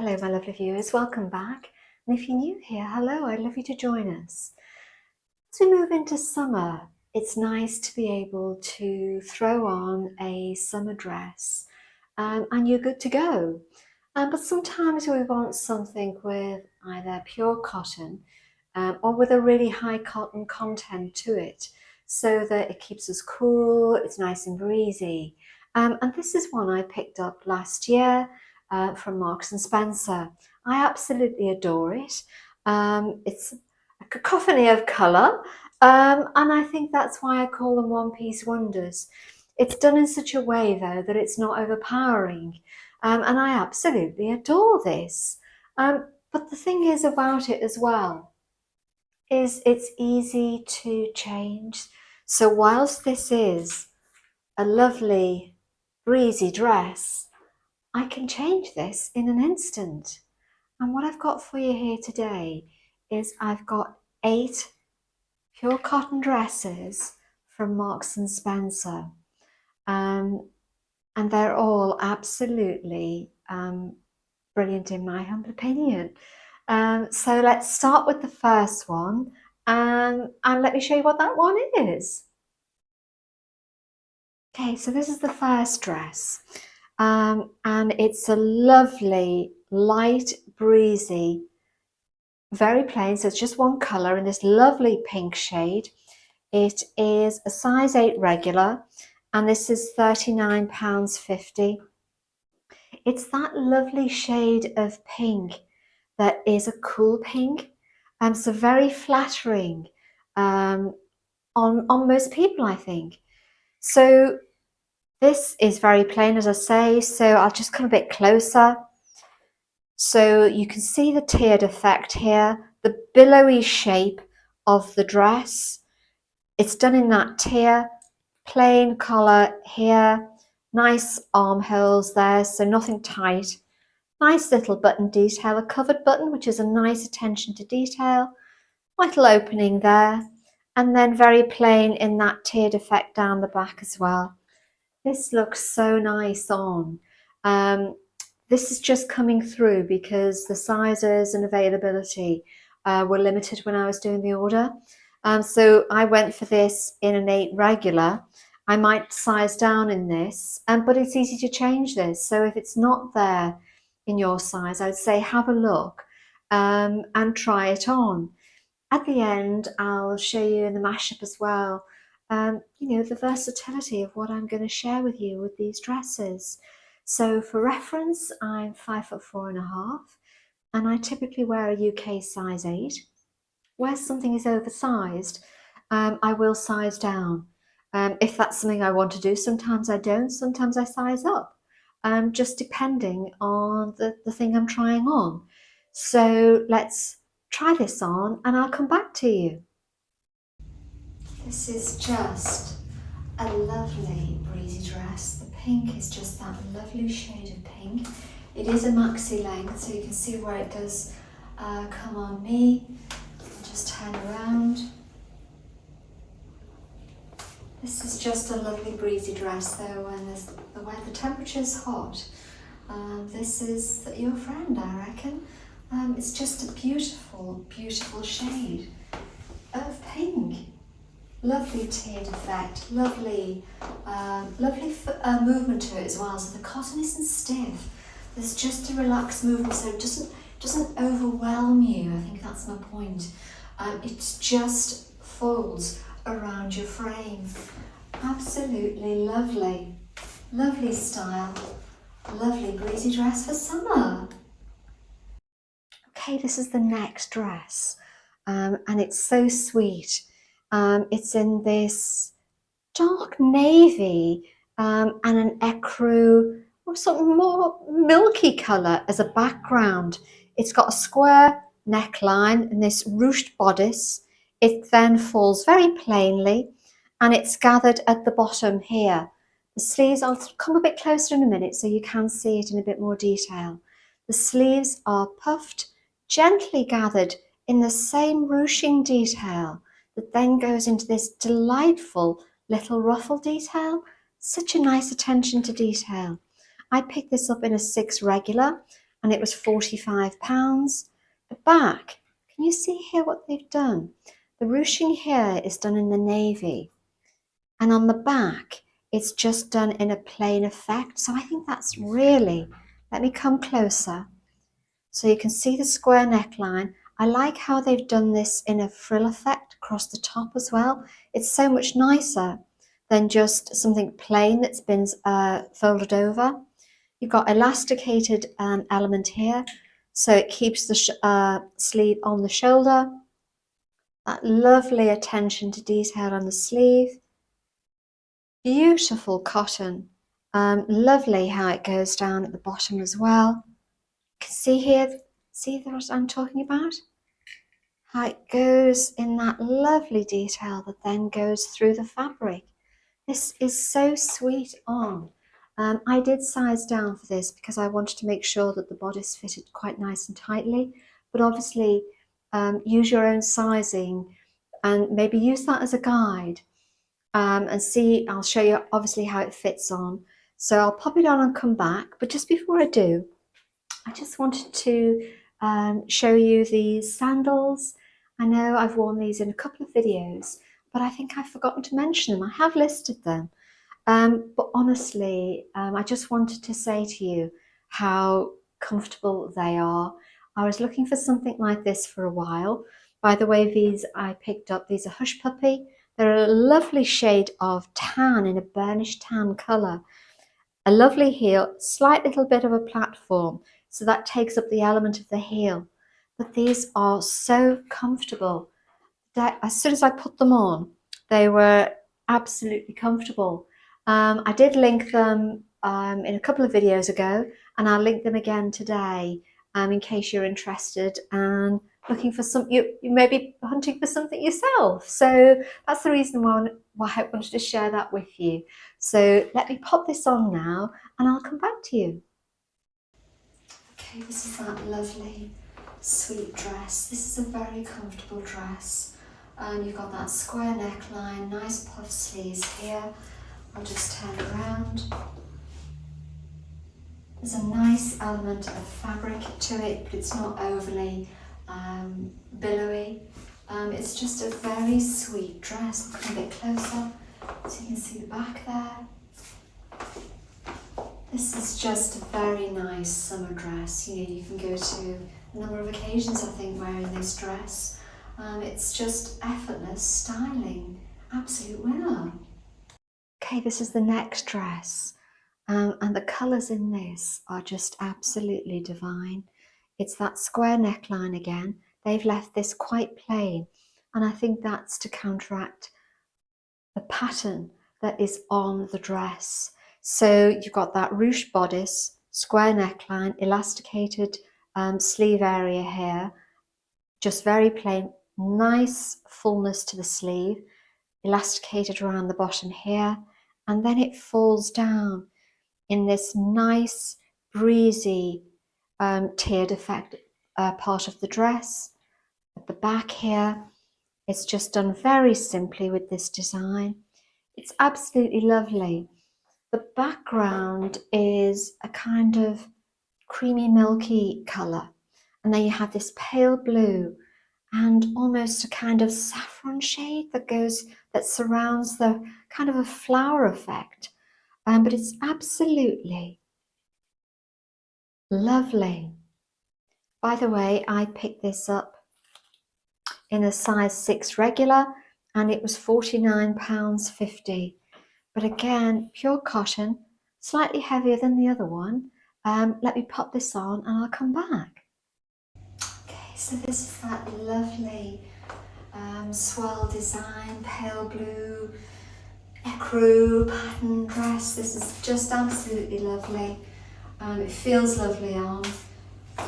Hello, my lovely viewers, welcome back. And if you're new here, hello, I'd love you to join us. As we move into summer, it's nice to be able to throw on a summer dress and you're good to go. But sometimes we want something with either pure cotton or with a really high cotton content to it so that it keeps us cool, it's nice and breezy. And this is one I picked up last year from Marks and Spencer. I absolutely adore it. It's a cacophony of colour, and I think that's why I call them one-piece wonders. It's done in such a way, though, that it's not overpowering, and I absolutely adore this. But the thing is about it as well is it's easy to change. So whilst this is a lovely breezy dress, I can change this in an instant. And what I've got for you here today is I've got 8 pure cotton dresses from Marks and Spencer. And they're all absolutely brilliant in my humble opinion. So let's start with the first one and let me show you what that one is. Okay, so this is the first dress. And it's a lovely, light, breezy, very plain, so it's just one colour in this lovely pink shade. It is a size 8 regular, and this is £39.50. It's that lovely shade of pink that is a cool pink, so very flattering on most people, I think. So this is very plain, as I say, so I'll just come a bit closer. So you can see the tiered effect here, the billowy shape of the dress. It's done in that tier, plain collar here, nice armholes there, so nothing tight. Nice little button detail, a covered button, which is a nice attention to detail. Little opening there, and then very plain in that tiered effect down the back as well. This looks so nice on. This is just coming through because the sizes and availability were limited when I was doing the order. So I went for this in an 8 regular. I might size down in this, but it's easy to change this. So if it's not there in your size, I would say have a look and try it on. At the end, I'll show you in the mashup as well, the versatility of what I'm going to share with you with these dresses. So for reference, I'm 5'4½", and I typically wear a UK size 8. Where something is oversized, I will size down. If that's something I want to do, sometimes I don't, sometimes I size up, just depending on the thing I'm trying on. So let's try this on and I'll come back to you. This is just a lovely breezy dress. The pink is just that lovely shade of pink. It is a maxi length, so you can see where it does come on me. I'll just turn around. This is just a lovely breezy dress though when the temperature's hot. This is your friend, I reckon. It's just a beautiful, beautiful shade of pink. Lovely tiered effect, lovely movement to it as well. So the cotton isn't stiff. There's just a relaxed movement, so it doesn't overwhelm you. I think that's my point. It just folds around your frame. Absolutely lovely, lovely style, lovely breezy dress for summer. Okay, this is the next dress, and it's so sweet. It's in this dark navy and an ecru or something more milky colour as a background. It's got a square neckline and this ruched bodice. It then falls very plainly and it's gathered at the bottom here. The sleeves, I'll come a bit closer in a minute so you can see it in a bit more detail. The sleeves are puffed, gently gathered in the same ruching detail that then goes into this delightful little ruffle detail. Such a nice attention to detail. I picked this up in a 6 regular and it was £45. The back, can you see here what they've done? The ruching here is done in the navy, and on the back it's just done in a plain effect. So I think that's really, let me come closer so you can see the square neckline. I like how they've done this in a frill effect across the top as well. It's so much nicer than just something plain that's been folded over. You've got elasticated element here, so it keeps the sleeve on the shoulder. That lovely attention to detail on the sleeve. Beautiful cotton. Lovely how it goes down at the bottom as well. You can see here, see what I'm talking about? How it goes in that lovely detail that then goes through the fabric. This is so sweet on. I did size down for this because I wanted to make sure that the bodice fitted quite nice and tightly, but obviously use your own sizing and maybe use that as a guide and see, I'll show you obviously how it fits on. So I'll pop it on and come back, but just before I do, I just wanted to show you these sandals. I know I've worn these in a couple of videos, but I think I've forgotten to mention them. I have listed them. But honestly, I just wanted to say to you how comfortable they are. I was looking for something like this for a while. By the way, these I picked up, these are Hush Puppy. They're a lovely shade of tan in a burnished tan colour. A lovely heel, slight little bit of a platform, so that takes up the element of the heel. But these are so comfortable that as soon as I put them on, they were absolutely comfortable. I did link them in a couple of videos ago, and I'll link them again today in case you're interested and looking for some, you may be hunting for something yourself. So that's the reason why I wanted to share that with you. So let me pop this on now and I'll come back to you. Okay, this is that lovely sweet dress. This is a very comfortable dress. You've got that square neckline, nice puff sleeves here. I'll just turn around. There's a nice element of fabric to it, but it's not overly billowy. It's just a very sweet dress. I'll come a bit closer so you can see the back there. This is just a very nice summer dress. You know, you can go to a number of occasions, I think, wearing this dress. It's just effortless styling. Absolute winner. Okay, this is the next dress. And the colours in this are just absolutely divine. It's that square neckline again. They've left this quite plain, and I think that's to counteract the pattern that is on the dress. So you've got that ruched bodice, square neckline, elasticated sleeve area here, just very plain, nice fullness to the sleeve, elasticated around the bottom here, and then it falls down in this nice breezy tiered effect part of the dress. At the back here, it's just done very simply with this design. It's absolutely lovely. The background is a kind of creamy milky colour, and then you have this pale blue and almost a kind of saffron shade that surrounds the kind of a flower effect. But it's absolutely lovely. By the way, I picked this up in a size 6 regular and it was £49.50. But again, pure cotton, slightly heavier than the other one. Let me pop this on and I'll come back. Okay, so this is that lovely swirl design, pale blue, ecru pattern dress. This is just absolutely lovely. It feels lovely on.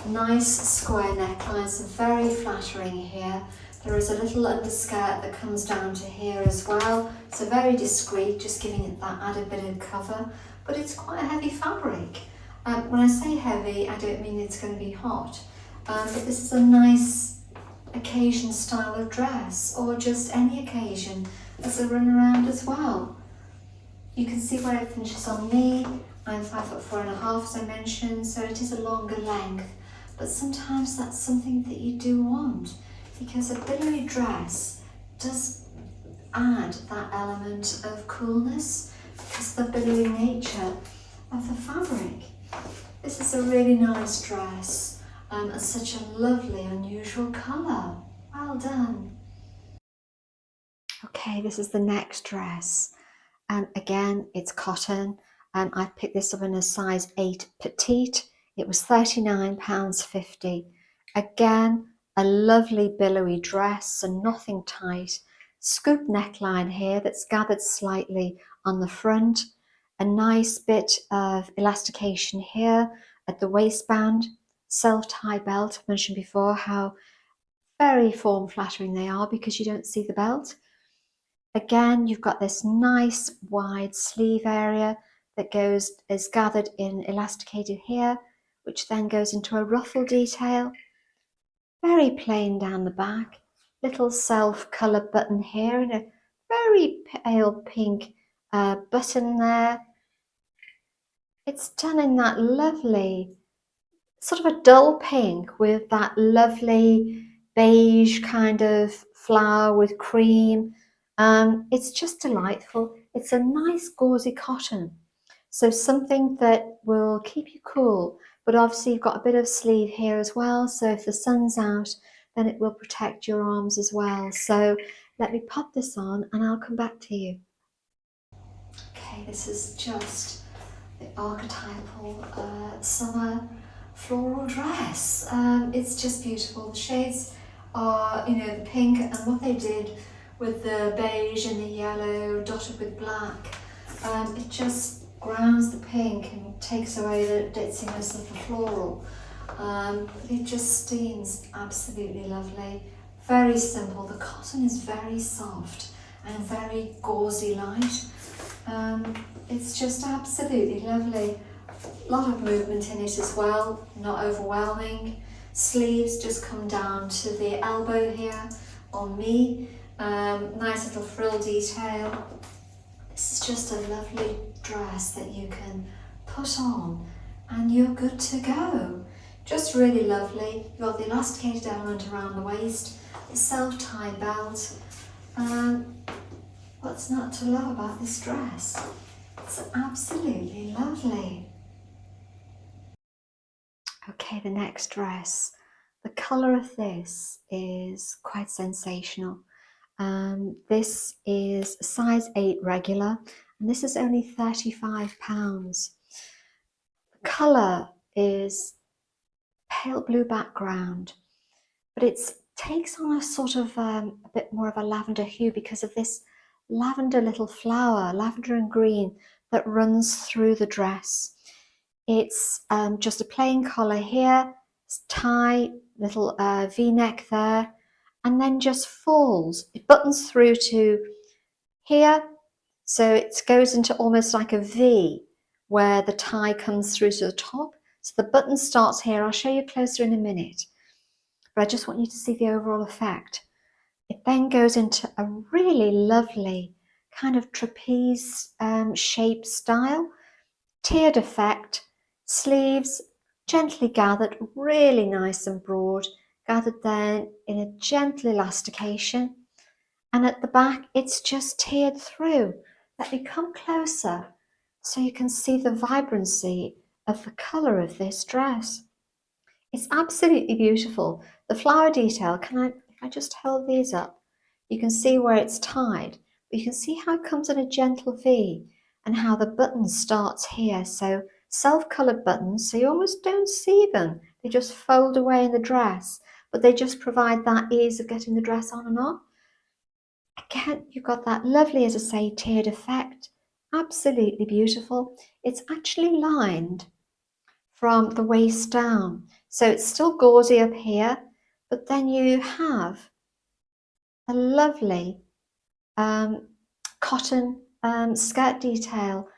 Nice square neckline, so very flattering here. There is a little underskirt that comes down to here as well, so very discreet, just giving it that added bit of cover, but it's quite a heavy fabric. When I say heavy, I don't mean it's going to be hot, but this is a nice occasion style of dress, or just any occasion as a run around as well. You can see where it finishes on me. I'm 5'4.5", as I mentioned, so it is a longer length, but sometimes that's something that you do want, because a billowy dress does add that element of coolness because of the billowy nature of the fabric. This is a really nice dress, and such a lovely, unusual colour. Well done. Okay, this is the next dress. And again, it's cotton. And I picked this up in a size 8 petite. It was £39.50. Again, a lovely billowy dress and nothing tight. Scoop neckline here that's gathered slightly on the front. A nice bit of elastication here at the waistband. Self-tie belt. I've mentioned before how very form-flattering they are because you don't see the belt. Again, you've got this nice wide sleeve area that is gathered in elasticated here, which then goes into a ruffle detail. Very plain down the back. Little self-coloured button here and a very pale pink button there. It's done in that lovely sort of a dull pink with that lovely beige kind of flower with cream. It's just delightful. It's a nice gauzy cotton, so something that will keep you cool, but obviously you've got a bit of sleeve here as well, so if the sun's out then it will protect your arms as well. So let me pop this on and I'll come back to you. Okay, this is just the archetypal summer floral dress. It's just beautiful. The shades are, you know, the pink, and what they did with the beige and the yellow dotted with black, it just grounds the pink and takes away the ditziness of the floral. It just steams absolutely lovely. Very simple. The cotton is very soft and very gauzy light. It's just absolutely lovely. A lot of movement in it as well, not overwhelming. Sleeves just come down to the elbow here on me. Nice little frill detail. This is just a lovely dress that you can put on and you're good to go. Just really lovely. You've got the elasticated element around the waist, the self-tie belt. What's not to love about this dress? It's absolutely lovely. Okay, the next dress. The colour of this is quite sensational. This is size 8 regular, and this is only £35. The colour is pale blue background, but it takes on a sort of a bit more of a lavender hue because of this lavender little flower, lavender and green, that runs through the dress. It's just a plain collar here, tie, little v-neck there, and then just falls. It buttons through to here, so it goes into almost like a V where the tie comes through to the top. So the button starts here. I'll show you closer in a minute, but I just want you to see the overall effect. It then goes into a really lovely kind of trapeze shape style, tiered effect, sleeves gently gathered, really nice and broad, gathered then in a gentle elastication, and at the back it's just tiered through. Let me come closer so you can see the vibrancy of the colour of this dress. It's absolutely beautiful. The flower detail, if I just hold these up, you can see where it's tied, but you can see how it comes in a gentle V and how the button starts here. So self-coloured buttons, so you almost don't see them. They just fold away in the dress, but they just provide that ease of getting the dress on and off. Again, you've got that lovely, as I say, tiered effect. Absolutely beautiful. It's actually lined from the waist down. So it's still gauzy up here, but then you have a lovely cotton skirt detail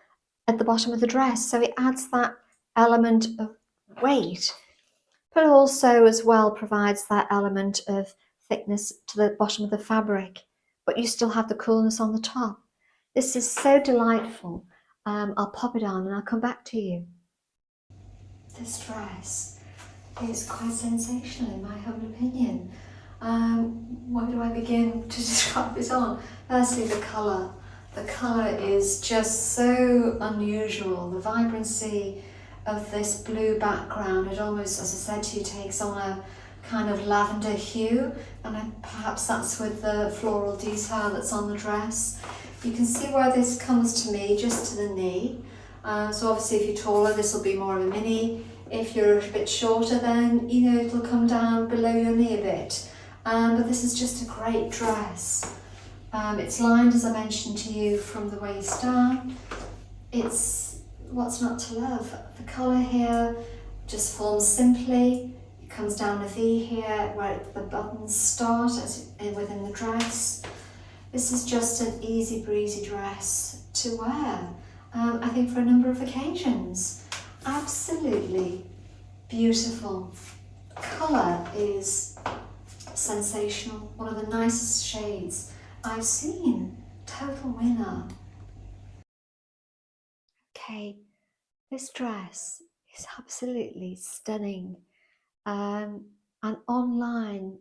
at the bottom of the dress. So it adds that element of weight, but also as well provides that element of thickness to the bottom of the fabric, but you still have the coolness on the top. This is so delightful. I'll pop it on and I'll come back to you. This dress is quite sensational in my humble opinion. Where do I begin to describe it on? Firstly, the colour. The colour is just so unusual. The vibrancy of this blue background, it almost, as I said to you, takes on a kind of lavender hue, and perhaps that's with the floral detail that's on the dress. You can see where this comes to me, just to the knee. So obviously if you're taller, this will be more of a mini. If you're a bit shorter, then it'll come down below your knee a bit. But this is just a great dress. It's lined, as I mentioned to you, from the waist down. It's what's not to love. The collar here just forms simply. It comes down a V here where the buttons start within the dress. This is just an easy breezy dress to wear, I think, for a number of occasions. Absolutely beautiful. Colour is sensational, one of the nicest shades I've seen. Total winner. Okay, this dress is absolutely stunning, and online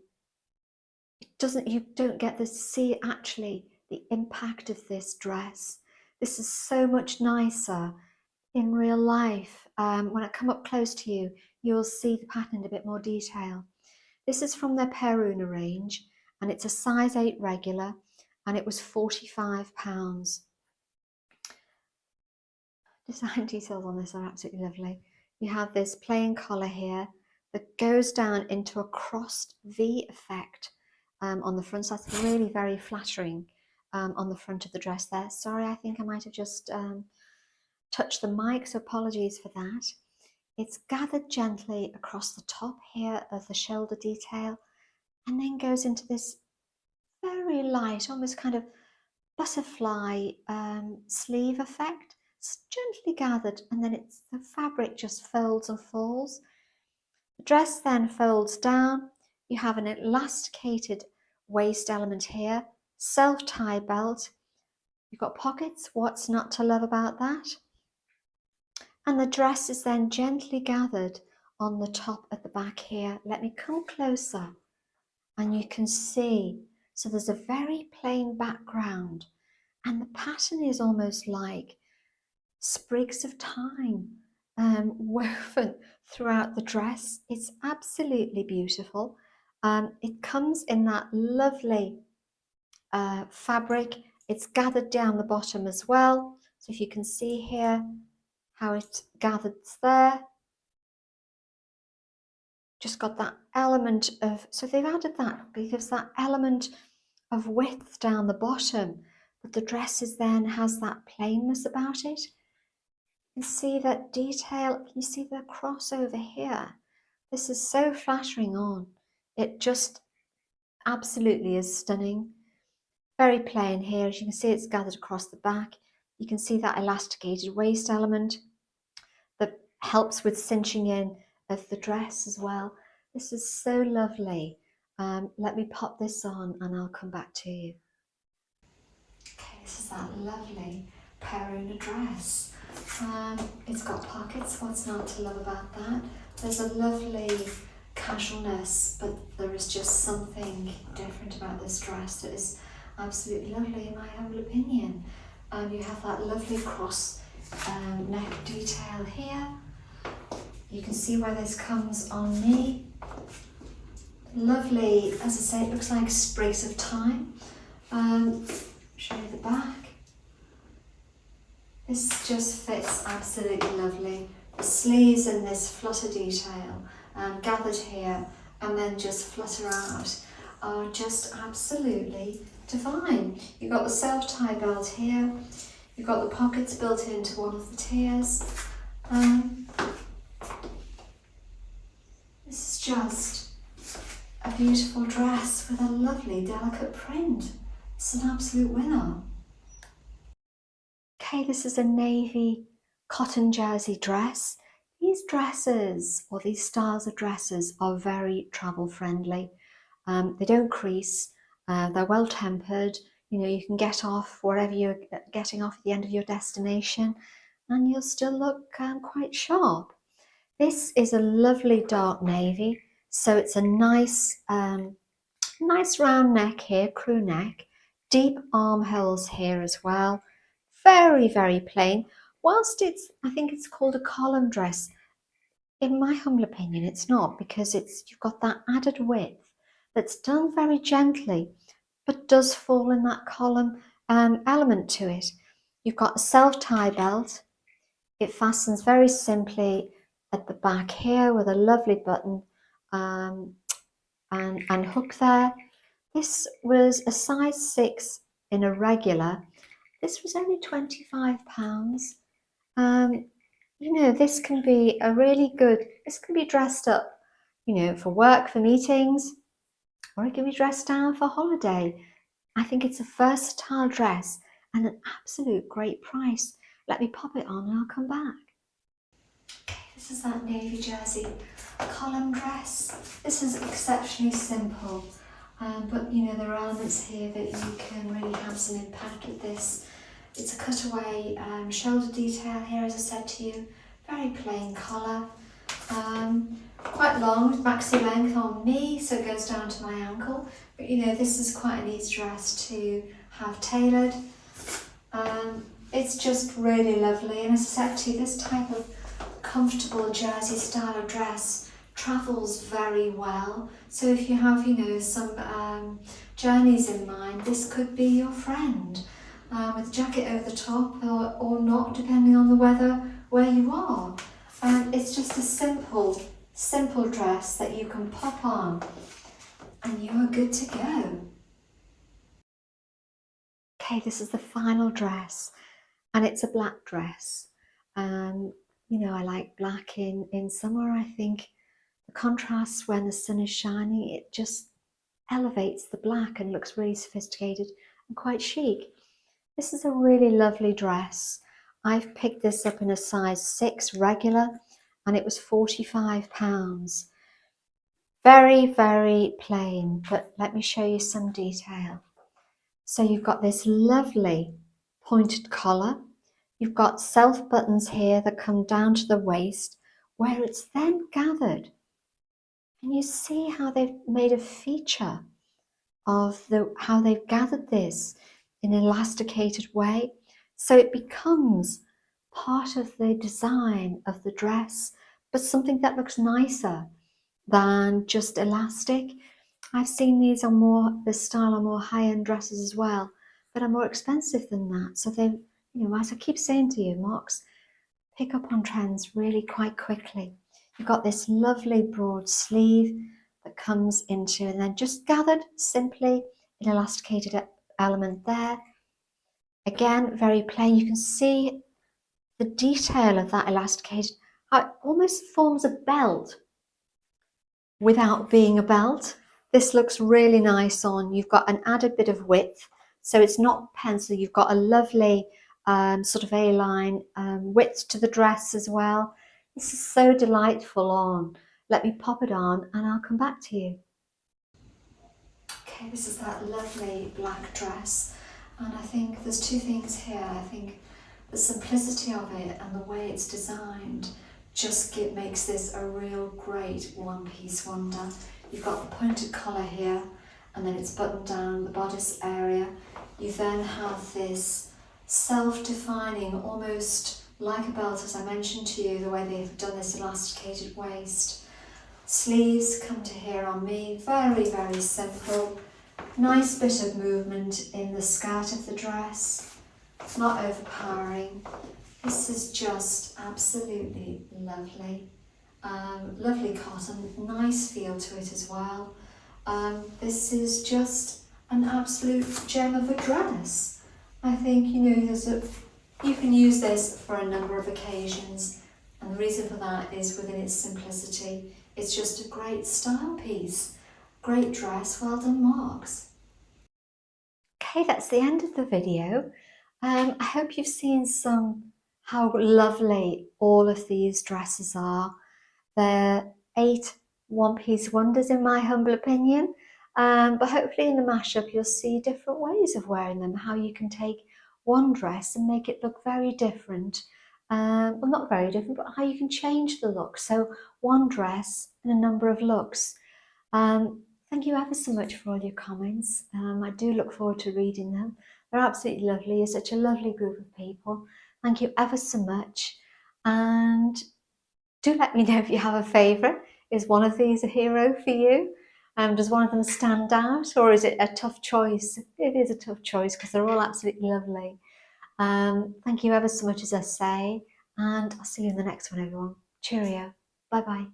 you don't get to see actually the impact of this dress. This is so much nicer in real life. When I come up close to you, you'll see the pattern in a bit more detail. This is from their Peruna range, and it's a size 8 regular, and it was £45. Design details on this are absolutely lovely. You have this plain collar here that goes down into a crossed V effect on the front. So that's really very flattering on the front of the dress there. Sorry, I think I might have just touched the mic, so apologies for that. It's gathered gently across the top here of the shoulder detail, and then goes into this very light, almost kind of butterfly sleeve effect. It's gently gathered, and then the fabric just folds and falls. The dress then folds down. You have an elasticated waist element here, self-tie belt. You've got pockets. What's not to love about that? And the dress is then gently gathered on the top at the back here. Let me come closer and you can see. So there's a very plain background, and the pattern is almost like sprigs of thyme woven throughout the dress. It's absolutely beautiful. It comes in that lovely fabric. It's gathered down the bottom as well. So if you can see here how it gathers there. Just got that element of, so they've added that because that element of width down the bottom, but the dress then has that plainness about it. You see that detail, you see the crossover here. This is so flattering on. It just absolutely is stunning. Very plain here. As you can see, it's gathered across the back. You can see that elasticated waist element that helps with cinching in of the dress as well. This is so lovely. Let me pop this on and I'll come back to you. Okay, this is that lovely Peruna dress. It's got pockets. What's not to love about that? There's a lovely casualness, but there is just something different about this dress that is absolutely lovely in my humble opinion. You have that lovely cross neck detail here. You can see where this comes on me. Lovely, as I say, it looks like sprigs of thyme. Show you the back. This just fits absolutely lovely. The sleeves in this flutter detail, gathered here and then just flutter out, are just absolutely divine. You've got the self-tie belt here. You've got the pockets built into one of the tiers. This is just a beautiful dress with a lovely delicate print. It's an absolute winner. Okay, this is a navy cotton jersey dress. These dresses, or these styles of dresses, are very travel friendly. They don't crease, they're well tempered. You know, you can get off wherever you're getting off at the end of your destination and you'll still look quite sharp. This is a lovely dark navy, so it's a nice, nice round neck here, crew neck, deep armholes here as well. Very, very plain. Whilst I think it's called a column dress, in my humble opinion, it's not, because you've got that added width that's done very gently, but does fall in that column element to it. You've got a self-tie belt. It fastens very simply at the back here with a lovely button and hook there. This was a size 6 in a regular. This was only £25. You know, this can be this can be dressed up, you know, for work, for meetings, or it can be dressed down for holiday. I think it's a versatile dress and an absolute great price. Let me pop it on and I'll come back. Okay, this is that navy jersey column dress. This is exceptionally simple, but you know, there are elements here that you can really have some impact with this. It's a cutaway shoulder detail here, as I said to you. Very plain collar, quite long, maxi length on me, so it goes down to my ankle. But you know, this is quite an easy dress to have tailored. It's just really lovely, and as I said to you, this type of comfortable jersey style of dress travels very well. So if you have, you know, some journeys in mind, this could be your friend. With a jacket over the top or not, depending on the weather where you are. It's just a simple dress that you can pop on and you are good to go. Okay, this is the final dress, and it's a black dress. You know, I like black in summer. I think the contrast when the sun is shining, it just elevates the black and looks really sophisticated and quite chic. This is a really lovely dress. I've picked this up in a size 6 regular and it was £45. Very, very plain, but let me show you some detail. So you've got this lovely pointed collar. You've got self buttons here that come down to the waist where it's then gathered. And you see how they've made a feature of how they've gathered this in an elasticated way. So it becomes part of the design of the dress, but something that looks nicer than just elastic. I've seen these on this style on more high-end dresses as well, but are more expensive than that. So they, you know, as I keep saying to you, Marks pick up on trends really quite quickly. You've got this lovely broad sleeve that comes into, and then just gathered simply an elasticated element there. Again, very plain. You can see the detail of that elasticated, how it almost forms a belt without being a belt. This looks really nice on. You've got an added bit of width, so it's not pencil. You've got a lovely sort of A-line width to the dress as well. This is so delightful on. Let me pop it on and I'll come back to you. Okay, this is that lovely black dress, and I think there's two things here. I think the simplicity of it and the way it's designed just makes this a real great one-piece wonder. You've got the pointed collar here, and then it's buttoned down the bodice area. You then have this self-defining, almost like a belt, as I mentioned to you, the way they've done this elasticated waist. Sleeves come to here on me, very, very simple. Nice bit of movement in the skirt of the dress, not overpowering. This is just absolutely lovely. Lovely cotton, nice feel to it as well. This is just an absolute gem of a dress. I think, you know, you can use this for a number of occasions, and the reason for that is within its simplicity. It's just a great style piece. Great dress, well done, Marks. Okay, that's the end of the video. I hope you've seen how lovely all of these dresses are. They're 8 one-piece wonders in my humble opinion. But hopefully in the mashup you'll see different ways of wearing them, how you can take one dress and make it look very different. Well, not very different, but how you can change the look. So one dress and a number of looks. Thank you ever so much for all your comments. I do look forward to reading them. They're absolutely lovely. You're such a lovely group of people. Thank you ever so much. And do let me know if you have a favourite. Is one of these a hero for you? Does one of them stand out, or is it a tough choice? It is a tough choice because they're all absolutely lovely. Thank you ever so much, as I say, and I'll see you in the next one, everyone. Cheerio. Bye bye.